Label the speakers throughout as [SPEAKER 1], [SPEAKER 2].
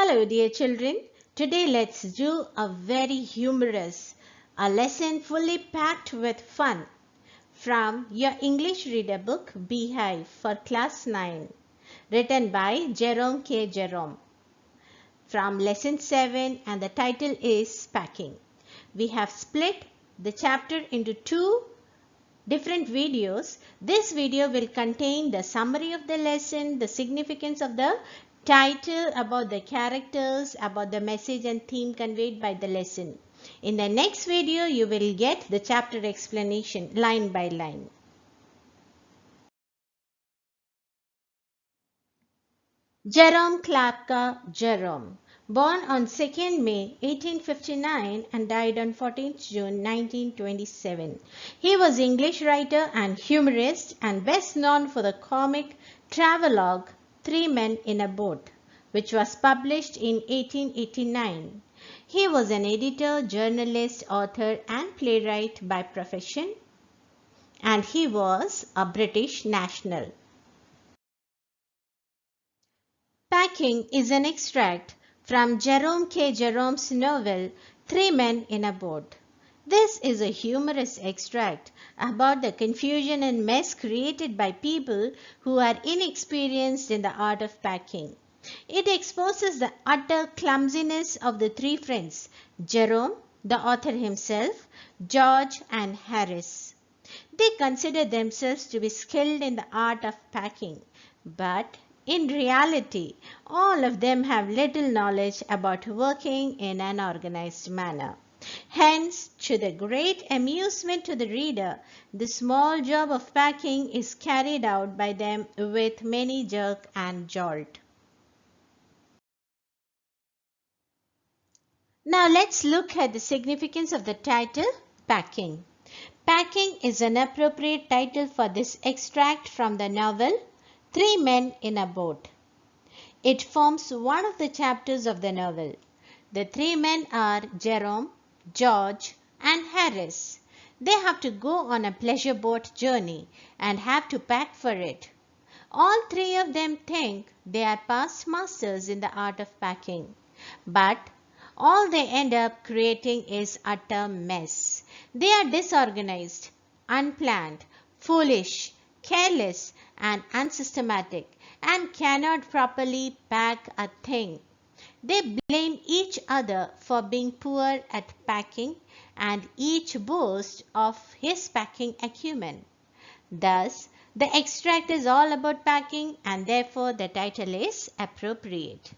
[SPEAKER 1] Hello dear children, today let's do a very humorous, a lesson fully packed with fun from your English reader book Beehive for class 9, written by Jerome K. Jerome from lesson 7, and the title is Packing. We have split the chapter into two different videos. This video will contain the summary of the lesson, the significance of the title, about the characters, about the message and theme conveyed by the lesson. In the next video, you will get the chapter explanation line by line. Jerome Klapka Jerome, born on 2nd May 1859 and died on 14th June 1927. He was English writer and humorist and best known for the comic travelogue Three Men in a Boat, which was published in 1889. He was an editor, journalist, author and playwright by profession, and he was a British national. Packing is an extract from Jerome K. Jerome's novel Three Men in a Boat. This is a humorous extract about the confusion and mess created by people who are inexperienced in the art of packing. It exposes the utter clumsiness of the three friends, Jerome, the author himself, George, and Harris. They consider themselves to be skilled in the art of packing, but in reality, all of them have little knowledge about working in an organized manner. Hence, to the great amusement to the reader, the small job of packing is carried out by them with many jerk and jolt. Now let's look at the significance of the title, Packing. Packing is an appropriate title for this extract from the novel Three Men in a Boat. It forms one of the chapters of the novel. The three men are Jerome, George, and Harris. They have to go on a pleasure boat journey and have to pack for it. All three of them think they are past masters in the art of packing, but all they end up creating is utter mess. They are disorganized, unplanned, foolish, careless, and unsystematic, and cannot properly pack a thing. They blame each other for being poor at packing, and each boasts of his packing acumen. Thus, the extract is all about packing, and therefore the title is appropriate.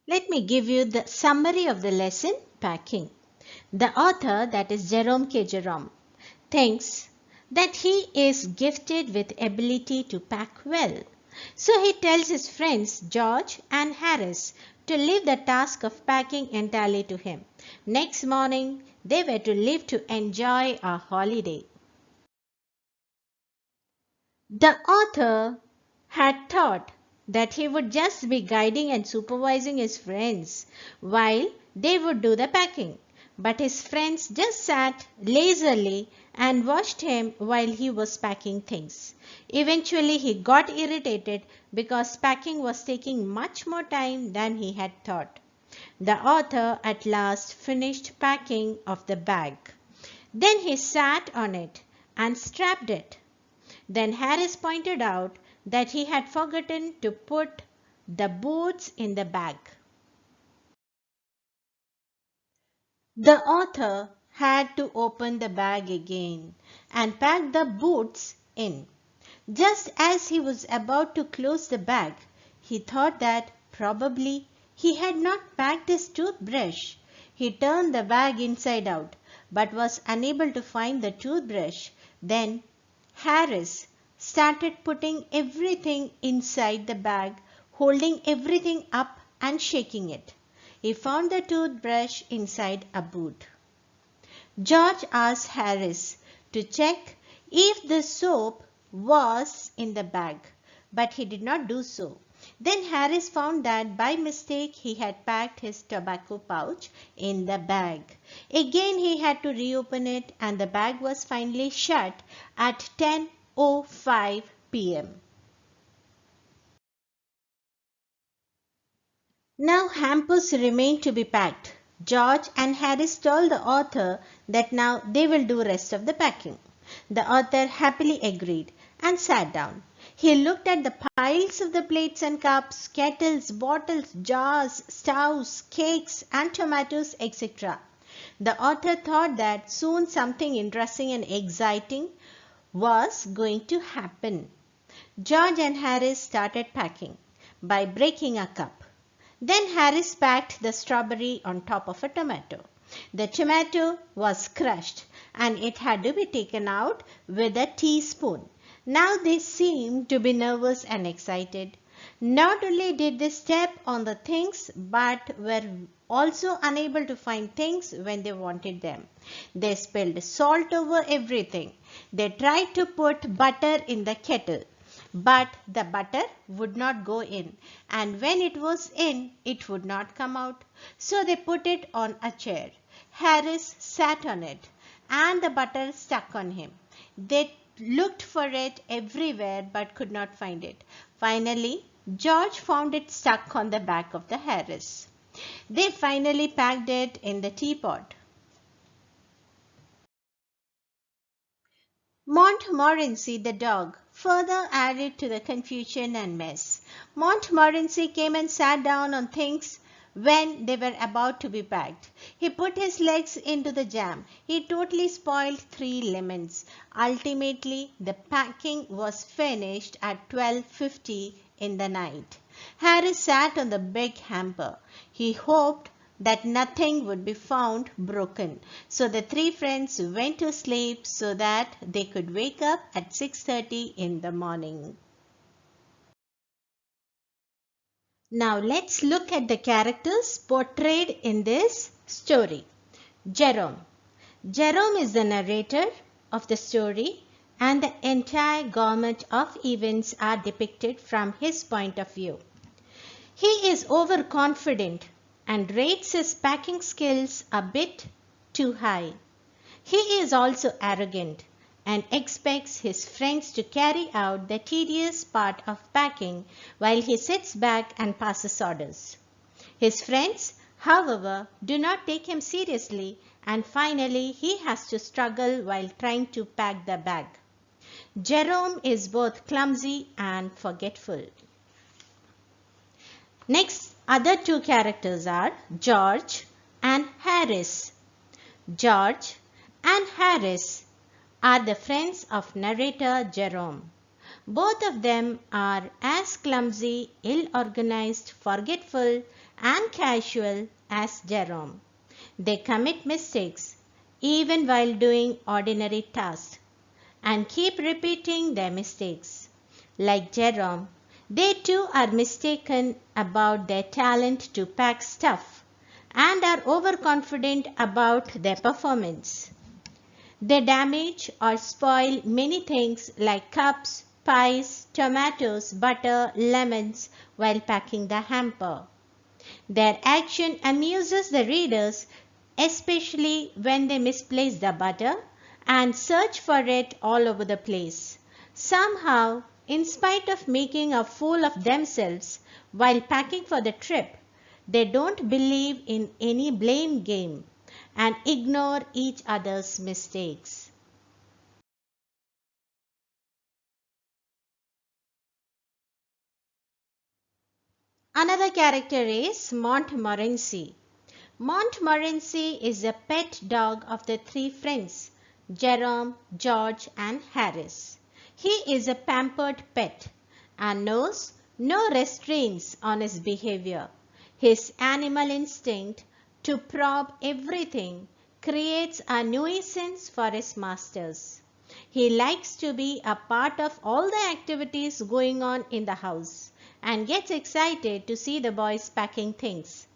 [SPEAKER 1] Let me give you the summary of the lesson, Packing. The author, that is Jerome K. Jerome, thinks that he is gifted with ability to pack well. So he tells his friends George and Harris to leave the task of packing entirely to him. Next morning, they were to leave to enjoy a holiday. The author had thought that he would just be guiding and supervising his friends while they would do the packing. But his friends just sat lazily and watched him while he was packing things. Eventually he got irritated because packing was taking much more time than he had thought. The author at last finished packing of the bag. Then he sat on it and strapped it. Then Harris pointed out that he had forgotten to put the boots in the bag. The author had to open the bag again and pack the boots in. Just as he was about to close the bag, he thought that probably he had not packed his toothbrush. He turned the bag inside out but was unable to find the toothbrush. Then Harris started putting everything inside the bag, holding everything up and shaking it. He found the toothbrush inside a boot. George asked Harris to check if the soap was in the bag, but he did not do so. Then Harris found that by mistake he had packed his tobacco pouch in the bag. Again he had to reopen it, and the bag was finally shut at 10:05 p.m. Now hampers remain to be packed. George and Harris told the author that now they will do rest of the packing. The author happily agreed and sat down. He looked at the piles of the plates and cups, kettles, bottles, jars, stoves, cakes and tomatoes, etc. The author thought that soon something interesting and exciting was going to happen. George and Harris started packing by breaking a cup. Then Harris packed the strawberry on top of a tomato. The tomato was crushed and it had to be taken out with a teaspoon. Now they seemed to be nervous and excited. Not only did they step on the things but were also unable to find things when they wanted them. They spilled salt over everything. They tried to put butter in the kettle. But the butter would not go in, and when it was in, it would not come out. So they put it on a chair. Harris sat on it, and the butter stuck on him. They looked for it everywhere but could not find it. Finally, George found it stuck on the back of the Harris. They finally packed it in the teapot. Montmorency the dog further added to the confusion and mess. Montmorency came and sat down on things when they were about to be packed. He put his legs into the jam. He totally spoiled 3 lemons. Ultimately, the packing was finished at 12:50 in the night. Harry sat on the big hamper. He hoped that nothing would be found broken. So the three friends went to sleep so that they could wake up at 6:30 in the morning. Now let's look at the characters portrayed in this story. Jerome. Jerome is the narrator of the story and the entire gamut of events are depicted from his point of view. He is overconfident and rates his packing skills a bit too high. He is also arrogant and expects his friends to carry out the tedious part of packing while he sits back and passes orders. His friends, however, do not take him seriously and finally he has to struggle while trying to pack the bag. Jerome is both clumsy and forgetful. Next, other two characters are George and Harris. George and Harris are the friends of narrator Jerome. Both of them are as clumsy, ill-organized, forgetful and casual as Jerome. They commit mistakes even while doing ordinary tasks and keep repeating their mistakes. Like Jerome, they too are mistaken about their talent to pack stuff and are overconfident about their performance. They damage or spoil many things like cups, pies, tomatoes, butter, lemons while packing the hamper. Their action amuses the readers, especially when they misplace the butter and search for it all over the place. Somehow, in spite of making a fool of themselves while packing for the trip, they don't believe in any blame game and ignore each other's mistakes. Another character is Montmorency. Montmorency is the pet dog of the three friends, Jerome, George and Harris. He is a pampered pet and knows no restraints on his behavior. His animal instinct to probe everything creates a nuisance for his masters. He likes to be a part of all the activities going on in the house and gets excited to see the boys packing things.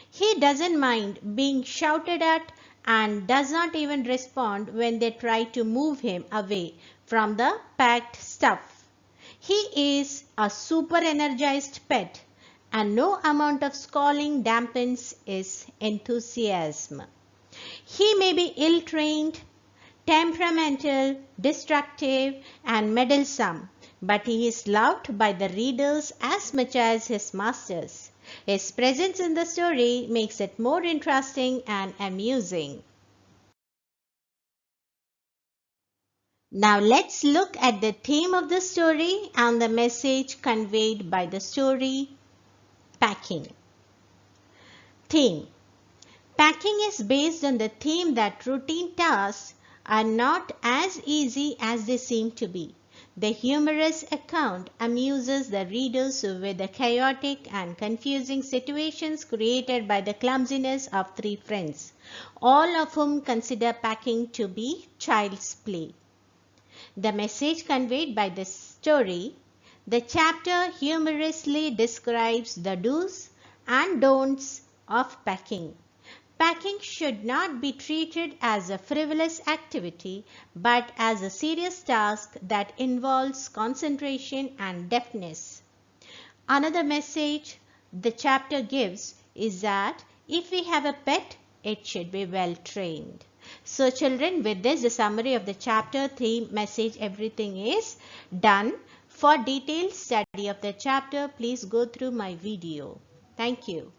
[SPEAKER 1] He doesn't mind being shouted at and does not even respond when they try to move him away from the packed stuff. He is a super energized pet and no amount of scolding dampens his enthusiasm. He may be ill-trained, temperamental, destructive and meddlesome, but he is loved by the readers as much as his masters. His presence in the story makes it more interesting and amusing. Now let's look at the theme of the story and the message conveyed by the story, packing. Theme. Packing is based on the theme that routine tasks are not as easy as they seem to be. The humorous account amuses the readers with the chaotic and confusing situations created by the clumsiness of three friends, all of whom consider packing to be child's play. The message conveyed by this story. The chapter humorously describes the do's and don'ts of packing. Packing should not be treated as a frivolous activity, but as a serious task that involves concentration and deftness. Another message the chapter gives is that if we have a pet, it should be well trained. So children, with this, the summary of the chapter, theme, message, everything is done. For detailed study of the chapter, please go through my video. Thank you.